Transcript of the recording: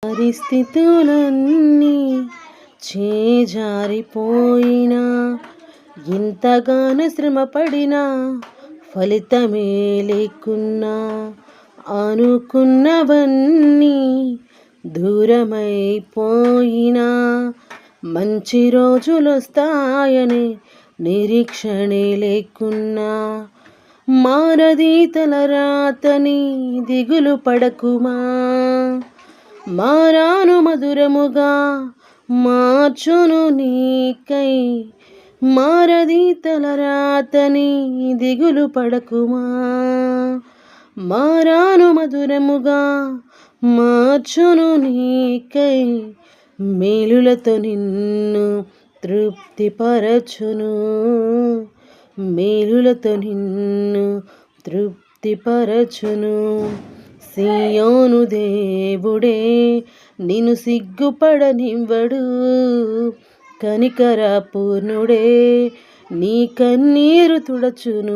పరిస్థితులన్నీ చేజారిపోయినా, ఇంతగానో శ్రమపడినా ఫలితమే లేకున్నా, అనుకున్నవన్నీ దూరమైపోయినా, మంచి రోజులొస్తాయని నిరీక్షణే లేకున్నా, మారది తలరాతని దిగులు పడకుమా, మారాను మధురముగా మార్చును నీకై, మారది తలరాతని దిగులు పడకుమా, మారాను మధురముగా మార్చును నీకై, మేలులతో నిన్ను తృప్తిపరచును, మేలులతో నిన్ను తృప్తిపరచును. సీయోను దేవుడే నిన్ను సిగ్గుపడనివ్వడు, కనికర పూర్ణుడే నీ కన్నీరు తుడచును.